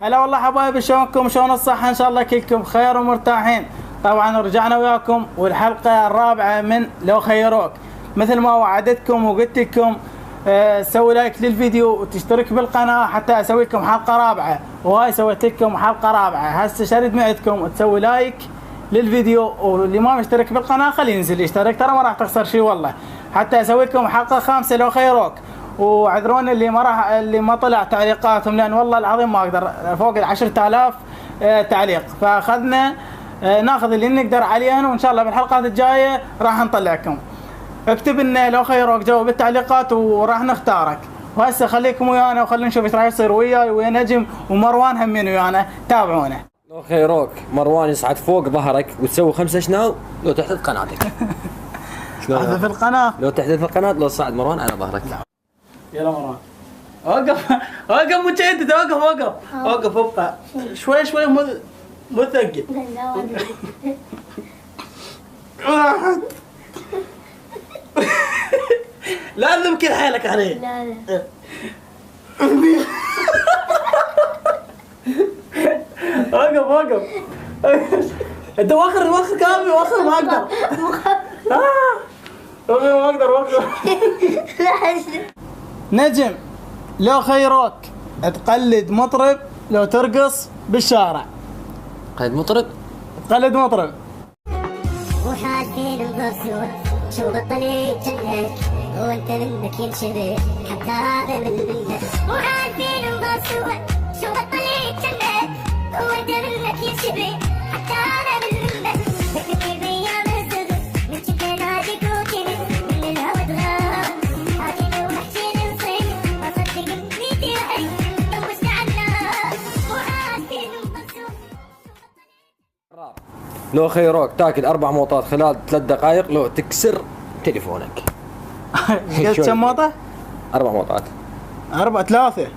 هلا والله حبايبي، شلونكم؟ شلون الصحة؟ إن شاء الله كلكم بخير ومرتاحين. طبعا رجعنا وياكم والحلقة الرابعة من لو خيروك. مثل ما وعدتكم وقلت لكم سوي لايك للفيديو وتشترك بالقناة حتى أسوي لكم حلقة رابعة، وهاي سويت لكم حلقة رابعة. هسه شرد معدكم تسوي لايك للفيديو، واللي ما مشترك بالقناة خليه ينزل يشترك، ترى ما راح تخسر شيء والله، حتى أسوي لكم حلقة خامسة لو خيروك. وعذروني اللي ما طلع تعليقاتهم، لان والله العظيم ما اقدر، فوق 10,000 تعليق، فاخذنا ناخذ اللي نقدر عليهن، وان شاء الله بالحلقات الجايه راح نطلعكم. اكتب لنا لو خيروك، جاوب بالتعليقات وراح نختارك. وهسه خليكم ويانا وخلينا نشوف ايش راح يصير وياي ويا نجم ومروان همين ويانا، تابعونا. لو خيروك مروان يصعد فوق ظهرك وتسوي 5 شناو لو تحدث قناتك. احذف القناه. لو تحدث القناه لو صعد مروان على ظهرك. يلا مروان اوقف اوقف متشدد، اوقف ابقى شوي شوي مو ثقل. لازم كل حيلك عليه. لا اوقف انت واخر كلامي، واخر ما اقدر. ما اقدر. نجم، لو خيروك تقلد مطرب لو ترقص بالشارع. قلد مطرب؟ تقلد مطرب. وحالفين البرسول شو بطلي جنك وانت منك ينشبه حتى هذا منك. وحالفين البرسول شو بطلي جنك وانت منك ينشبه حتى هذا منك. ذكرني بايام الزغر من كنت ناديك وكنت من الهوى تغاب حاكيني وحكيني نصيب ما صدق اني ترحي دوشت عنك. وحالفين البرسول لو خيروك تاكل 4 موطات خلال 3 دقائق لو تكسر تليفونك. قلت كم موطة؟ 4 موطات. 3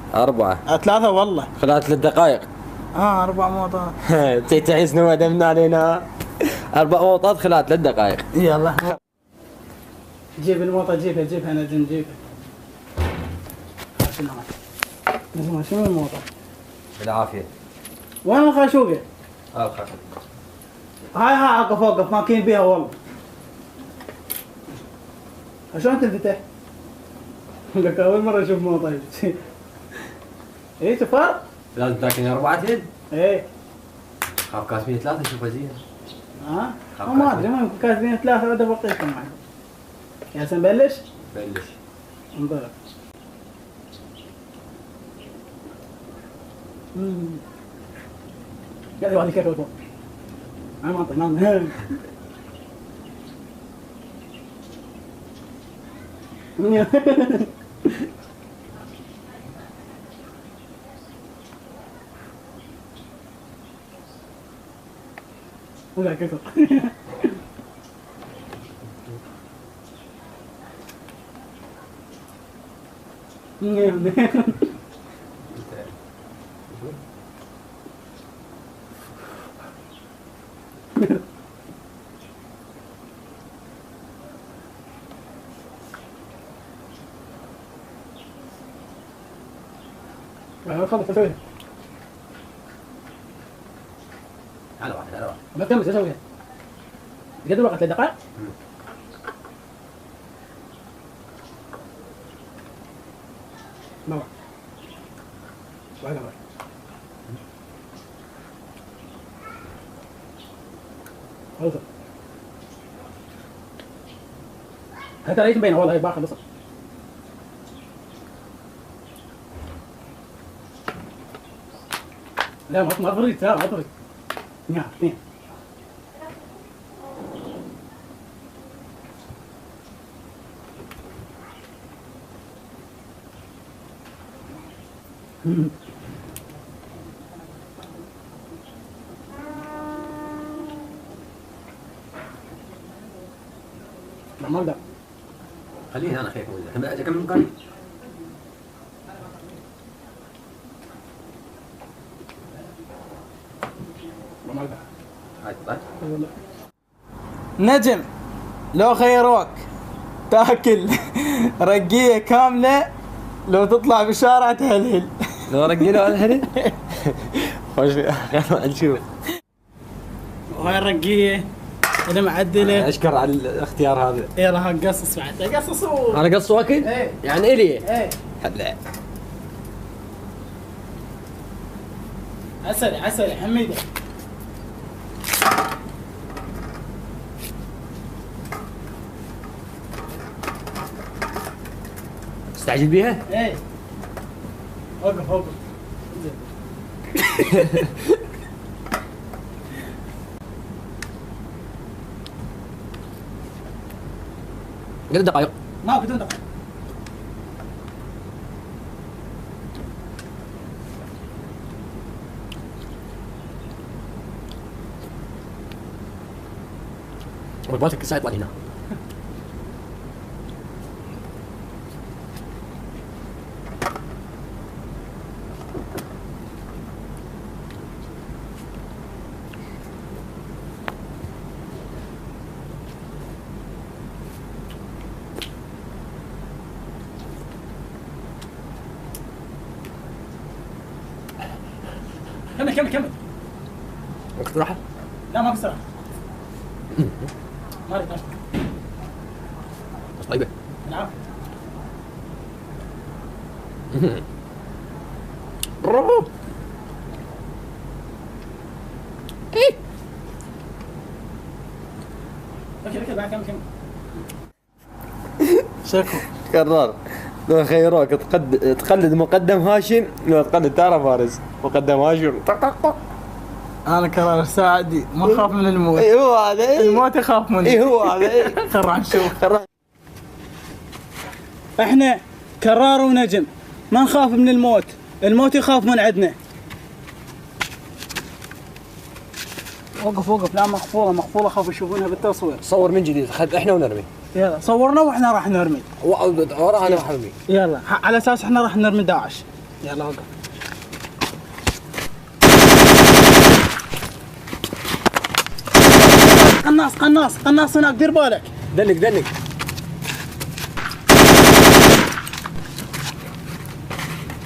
والله خلال 3 دقائق. 4 موطات. تحس انه دمنا علينا. 4 موطات خلال 3 دقائق. يلا جيب الموطة، جيبها نجم، جيبها. شنو الموطة؟ بالعافية. وين الخاشوقة؟ الخاشوقة هاي اوقف ماكين بيها والله. شلون تنفتح؟ لك اول مرة اشوف موطة. ايه شفار؟ لازم تاكلني 4 يد. ايه خاف كاسمين 3 اشوفها زين. ما ادري، ما يمكن كاتبين 3 بعد بقيتكم معي. يا سن بلش؟ بلش. انطلق. قاعد واحد كيف فوق. انا ما اعطي ولا كسر. خلص اسويها. على واحد ما تكمل اسويها. قد الوقت 3 دقائق؟ ما واحد. خلص. هذا ريت مبينه والله، هي باخذ بصر. لا ما تفرق، ما تفرق. نعم اثنين. لا ما اقدر. خليني انا خير كم من قريب. ما اقدر. طيب. نجم، لو خيروك تاكل رقية كاملة لو تطلع بالشارع تهلهل. لو رقي له الهلل نشوف. وهاي الرقية المعدلة. اشكر على الاختيار هذا. يلا ها قصص بعد قصص. انا قص واكل؟ ايه يعني الي؟ ايه هلا عسلي عسلي حميدة. تستعجل بيها؟ ايه وقف وقف. قد دقائق؟ ما بدون دقيقة. رباطك الساعة يطلع هنا. كمل كمل كمل. وقت راحة؟ لا ما بسرعة. ما اريد بس طيبة. نعم. برافو. ايه اوكي اوكي بعد كمل كمل. شكو كرار. لو خيروك تقلد مقدم هاشم لو تقلد تارا فارس. مقدم هاشم طق طق طق. انا كرار ساعدي ما اخاف من الموت. اي هو هذا. الموت يخاف مني. اي هو هذا. خل نشوف. كرار. احنا كرار ونجم ما نخاف من الموت، الموت يخاف من عندنا. وقف وقف. لا مخفوضة مخفوضة خافوا يشوفونها بالتصوير. صور من جديد احنا ونرمي. يلا صورنا واحنا راح نرمي. وراها انا راح ارمي. يلا على اساس احنا راح نرمي داعش. يلا وقف. قناص قناص قناص هناك دير بالك. دنك دنك.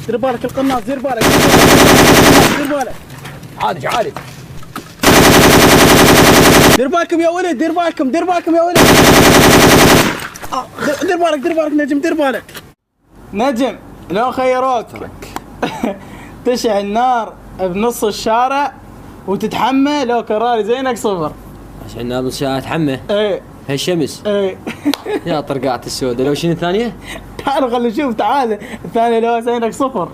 دير بالك القناص دير بالك دير بالك. عالج عالج. دير بالكم يا ولد دير بالكم دير بالكم يا ولد. دير بالك دير بالك نجم دير بالك. نجم لو خيروك تشعل نار بنص الشارع وتتحمى لو كراري زينك صفر. عشان نار الساعة تحمى. ايه هالشمس. ايه. يا طرقعت السوداء. لو شنو الثانية؟ تعال خلي نشوف تعال. الثانية لو زينك صفر.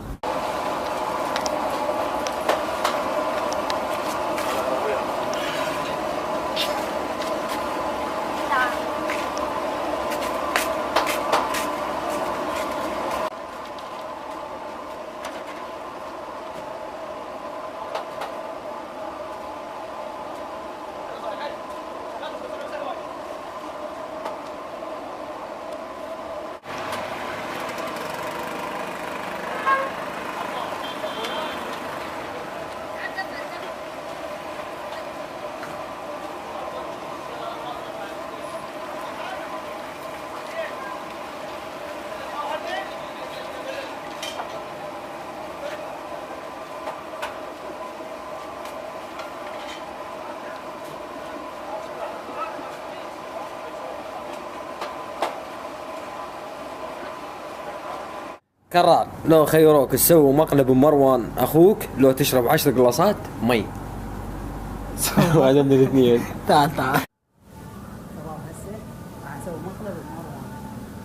كرار. لو خيروك تسوي مقلب مروان اخوك لو تشرب 10 قلاصات مي. عجبني الاثنين. تعال تعال. ترى هسه راح اسوي مقلب بمروان.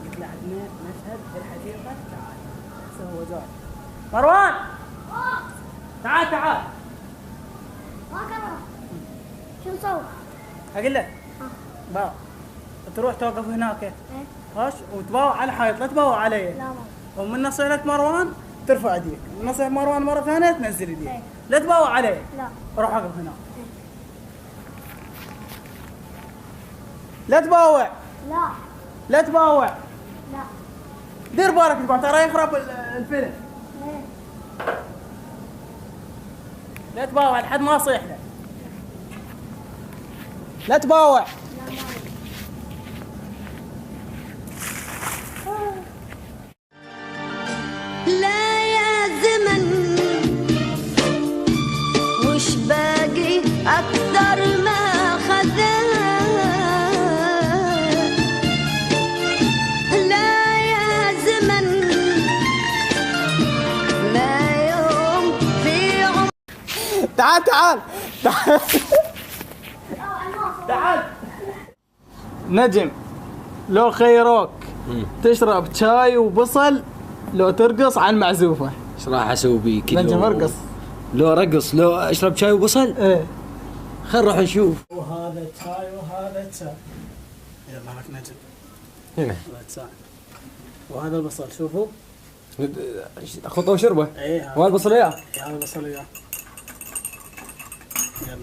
قلت له عندنا مشهد في الحديقه تعال. هسه هو جاي. مروان تعال تعال. ما كرر. شو نسوي؟ اقول له باو تروح توقف هناك ايه هاش وتباوع على الحائط لا تباوع علي. لا ما ومن نصيحة مروان ترفع يديك، من نصيحة مروان مرة ثانية تنزل يديك. إيه. لا تباوع علي. لا روح اقف هناك. لا تباوع لا لا تباوع. لا دير بالك تقعد ترى يخرب الفيلم. ايه لا تباوع لحد ما اصيح له. لا تباوع. لا ما لا يا زمن أكثر ما خذا لا يا زمن ما يوم في عمر. تعال تعال تعال تعال. نجم، لو خيروك تشرب شاي وبصل لو ترقص عن معزوفة، ايش راح اسوي بيك؟ نجم ارقص. لو رقص، لو اشرب شاي وبصل؟ ايه. خل نروح نشوف. وهذا شاي وهذا شاي. يلا لك نجم. هنا هذا شاي. وهذا البصل شوفوا. خطه وشربه. ايه. وهذا البصل وياه. هذا البصل وياه. يلا.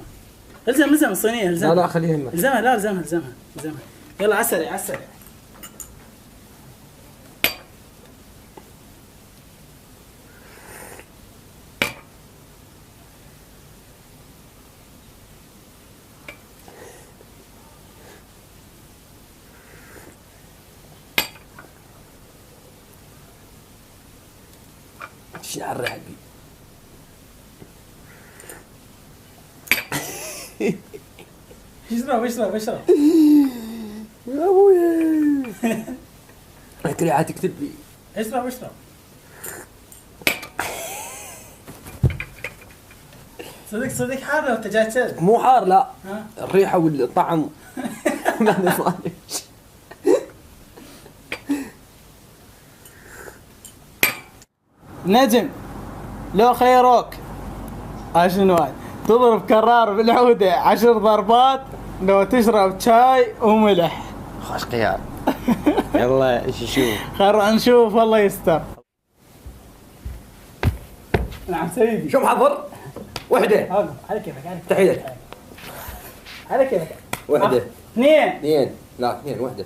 الزم الصينية الزم. لا خليها هنا. الزمها، لا الزمها. يلا عسري. شعر رعبي. اشرب. يا ابوي كريعة تكتب لي. اشرب. صدق حار وانت جاي تشرب؟ مو حار لا. ها؟ الريحة والطعم. نجم، لو خيروك عشان واحد تضرب كرار بالعودة 10 ضربات لو تشرب شاي وملح. خوش خيار. يلا نشوف. خل نشوف والله يستر. نعم سيدي. شو محضر؟ وحدة. هذا على كيفك. تحيلك. على كيفك. وحدة. اثنين. لا اثنين وحدة.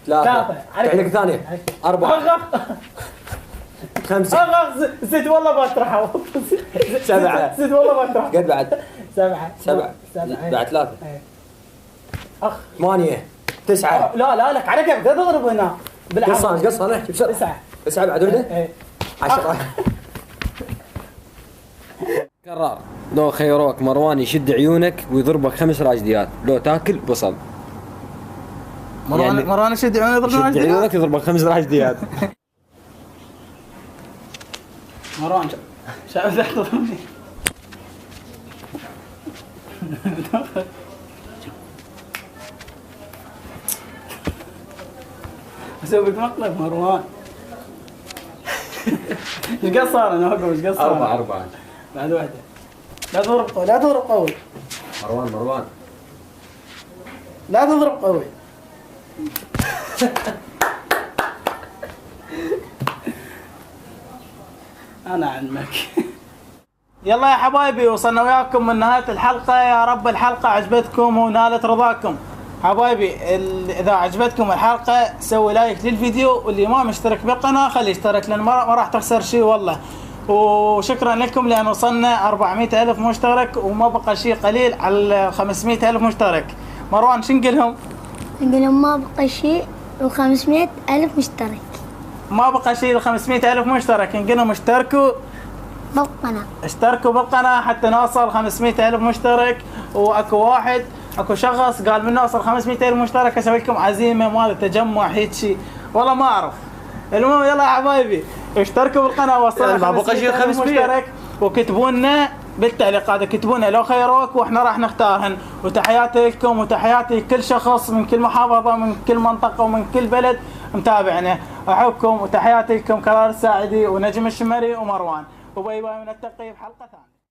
ثلاثة. تحيلك ثانية. 4 5 ست والله بطرحه. 7 ست والله بطرحه. قد بعد 7 بعد 3 اخ 8 9 لا لك على كيفك، لا تضرب هنا بالعرض. قص انا احكي بسرعة. 9 بعد وحدة. ايه 10. قرار، لو خيروك مروان يشد عيونك ويضربك 5 راجديات لو تاكل بصل. مروان يشد عيونك يشد عيونك يضربك 5 راجديات. مروان شايف تحضرني. اسوي لك مقلب مروان. ايش قد صار انا وقف ايش قد صار؟ 4 بعد واحدة. لا تضرب قوي. مروان لا تضرب قوي. انا عمك. يلا يا حبايبي، وصلنا وياكم من نهاية الحلقة. يا رب الحلقة عجبتكم ونالت رضاكم. حبايبي اذا عجبتكم الحلقة سوي لايك للفيديو، واللي ما مشترك بالقناة خليه يشترك لان ما راح تخسر شيء والله. وشكرا لكم لان وصلنا 400,000 مشترك وما بقى شيء قليل على 500,000 مشترك. مروان شو نقولهم؟ نقولهم ما بقى شيء و500,000 مشترك. ما بقى شيء ل 500,000 مشترك، نقولهم اشتركوا بالقناة حتى نوصل 500,000 مشترك. اكو شخص قال من نوصل 500,000 مشترك اسوي لكم عزيمة مال تجمع هيك شيء، والله ما اعرف. المهم يلا يا حبايبي اشتركوا بالقناة وصلنا 500,000 مشترك، وكتبوا لنا بالتعليقات، كتبوا لنا لو خيروك واحنا راح نختارهن. وتحياتي لكم وتحياتي لكل شخص من كل محافظة من كل منطقة ومن كل بلد متابعنا. احبكم وتحياتي لكم كرار الساعدي ونجم الشمري ومروان، وباي باي، ونلتقي بحلقة ثانية.